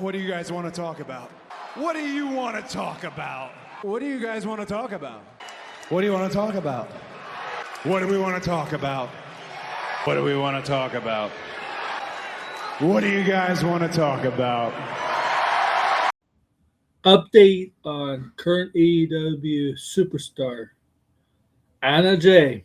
What do you guys want to talk about? What do you want to talk about? What do you guys want to talk about? What do you want to talk about? What do we want to talk about? What do we want to talk about? What do you guys want to talk about? Update on current AEW superstar, Anna Jay.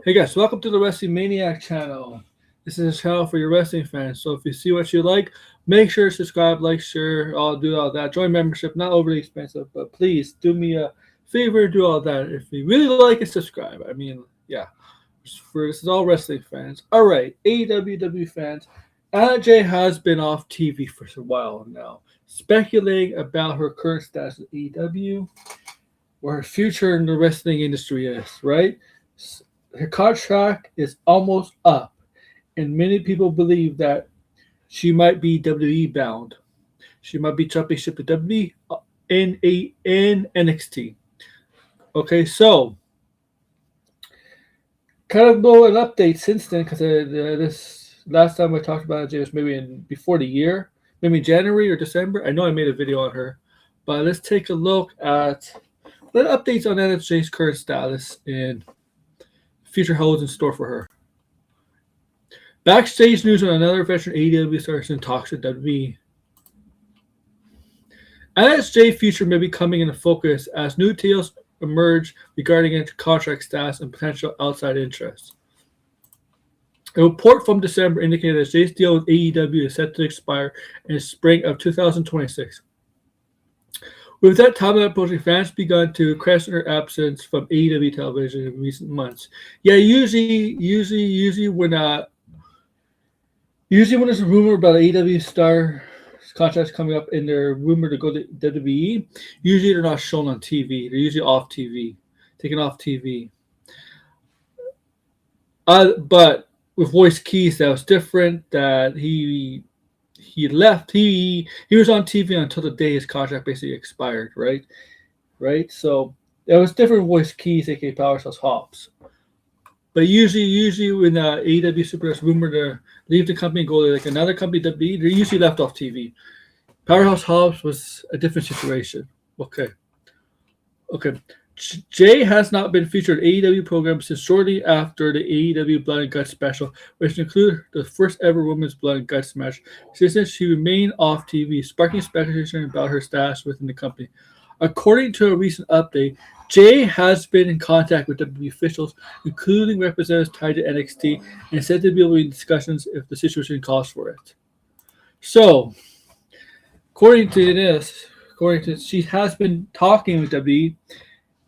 Hey guys, welcome to the Wrestling Maniac channel. This is a channel for your wrestling fans. So if you see what you like, make sure to subscribe, like, share, I'll do all that. Join membership, not overly expensive, but please do me a favor, do all that. If you really like it, subscribe. I mean, yeah. This is all wrestling fans. All right, AEW fans. Anna Jay has been off TV for a while now, speculating about her current status at AEW, where her future in the wrestling industry is, right? Her contract is almost up, and many people believe that she might be WWE bound. She might be jumping ship to WWE in NXT. Okay, so kind of know an update since then, because this last time I talked about it was maybe before the year, maybe January or December. I know I made a video on her, but let's take a look at the updates on NXT's current status and future holds in store for her. Backstage news on another veteran AEW star in talks with WWE. NXT future may be coming into focus as new details emerge regarding its contract status and potential outside interests. A report from December indicated that Jay's deal with AEW is set to expire in the spring of 2026. With that timeline approaching, fans begun to question her absence from AEW television in recent months. Yeah, usually when there's a rumor about an AEW star contracts coming up and they're rumored to go to WWE, usually they're not shown on TV. They're usually off TV, taken off TV. But with Voice Keys, that was different. That he left. He was on TV until the day his contract basically expired. Right. So that was different. Voice Keys, aka Powerhouse Hobbs. But usually when AEW superstars is rumored to leave the company and go to like another company, WWE, they're usually left off TV. Powerhouse Hobbs was a different situation. Okay. Jay has not been featured in AEW programs since shortly after the AEW Blood and Guts special, which included the first ever women's Blood and Guts match. Since she remained off TV, sparking speculation about her status within the company. According to a recent update, Jay has been in contact with WWE officials, including representatives tied to NXT, and said to be able to be in discussions if the situation calls for it. So, according to this, she has been talking with WWE,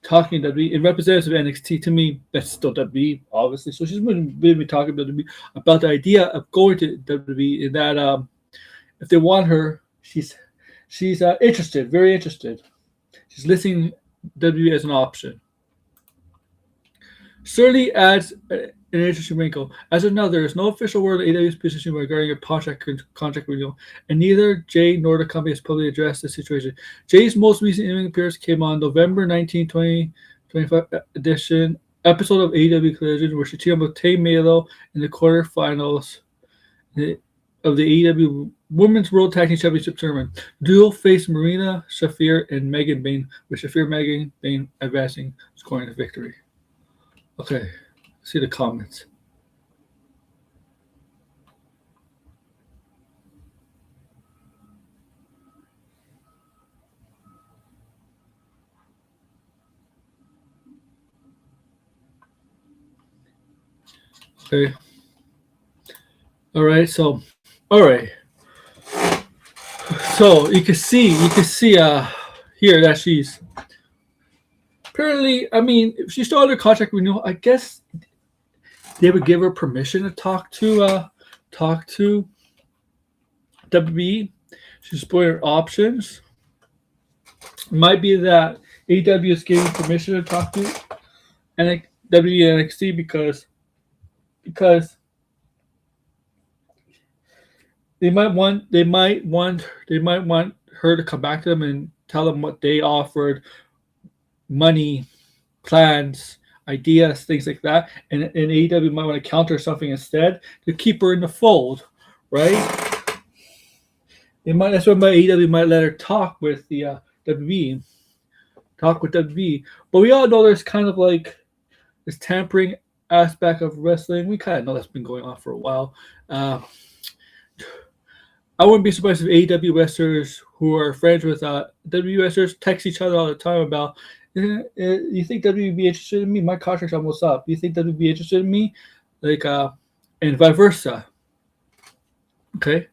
and representatives of NXT. To me, that's still WWE, obviously. So she's been talking to WWE about the idea of going to WWE, and that if they want her, she's interested, very interested. She's listing WWE as an option. Certainly adds an interesting wrinkle. As of now, there is no official word on AEW's position regarding a contract renewal, and neither Jay nor the company has publicly addressed the situation. Jay's most recent in-ring appearance came on November 19, 2025 edition episode of AEW Collision, where she teamed up with Tay Melo in the quarterfinals of the AEW Women's World Tag Team Championship tournament. Duel faced Marina Shafir and Megan Bayne, with Shafir Megan Bayne advancing, scoring the victory. Okay, let's see the comments. Okay. All right. So you can see here that she's apparently, I mean, if she's still under contract renewal, I guess they would give her permission to talk to WWE. She's exploring her options. It might be that AEW is giving permission to talk to WWE and NXT because they might want her to come back to them and tell them what they offered, money, plans, ideas, things like that. And AEW might want to counter something instead to keep her in the fold, right? That's why AEW might let her talk with the WWE. Talk with WWE. But we all know there's kind of like this tampering aspect of wrestling. We kind of know that's been going on for a while. I wouldn't be surprised if AEW wrestlers who are friends with WWE wrestlers text each other all the time about, you think WWE would be interested in me? My contract's almost up. You think WWE would be interested in me? Like, and vice versa. Okay.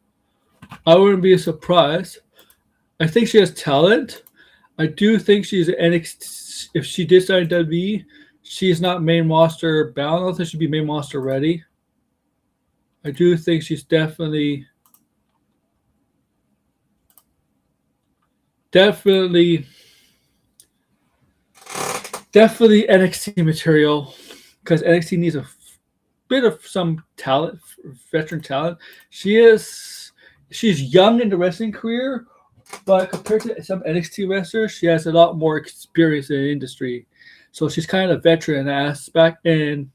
I wouldn't be surprised. I think she has talent. I do think she's an NXT. If she did sign WWE, she's not main roster bound. I don't think she'd be main roster ready. I do think she's definitely NXT material, because NXT needs a bit of some talent, veteran talent. She's young in the wrestling career, but compared to some NXT wrestlers, she has a lot more experience in the industry. So she's kind of a veteran in that aspect. And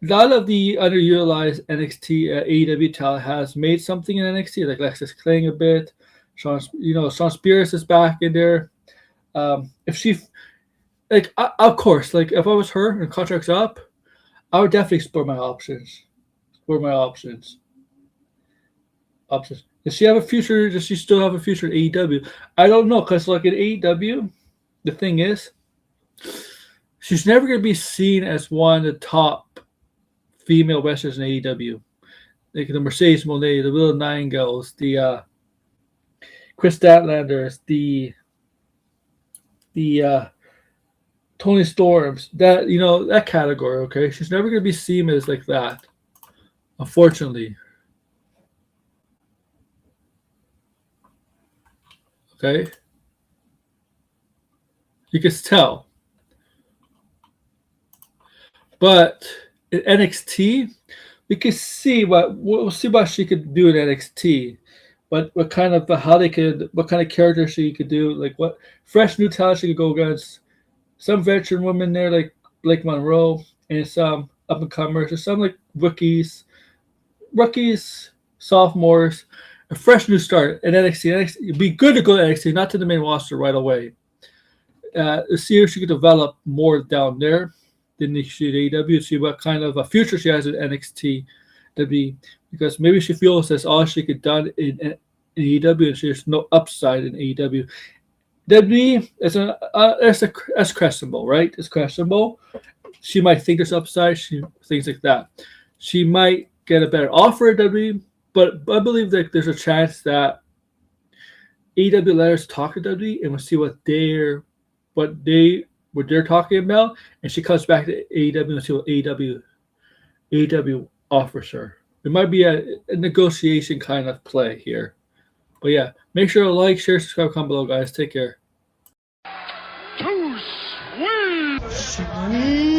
a lot of the underutilized NXT AEW talent has made something in NXT, like Lexis Kling a bit. Sean Spears is back in there. If she, of course, like if I was her and contract's up, I would definitely explore my options. Does she have a future? Does she still have a future in AEW? I don't know, because like in AEW, the thing is, she's never going to be seen as one of the top female wrestlers in AEW. Like the Mercedes Moné, the Willow Nightingales, the Chris Statlanders, the Tony Storms, that category. Okay, she's never going to be seen as like that, unfortunately. Okay, you can tell. But in NXT, we'll see what she could do in NXT. But what kind of character she could do, like what fresh new talent she could go against. Some veteran women there like Blake Monroe, and some up and comers, or some like rookies, sophomores, a fresh new start in NXT. It'd be good to go to NXT, not to the main roster right away. See if she could develop more down there than she at AEW. See what kind of a future she has in NXT. Because maybe she feels that's all she could done in AEW, and there's no upside in AEW. WWE is questionable, right? It's questionable. She might think there's upside. Things like that. She might get a better offer at WWE, but I believe that there's a chance that AEW let us talk to WWE and we'll see what they're talking about, and she comes back to AEW and see what AEW offers her. It might be a negotiation kind of play here. But yeah, make sure to like, share, subscribe, comment below, guys. Take care. Too sweet.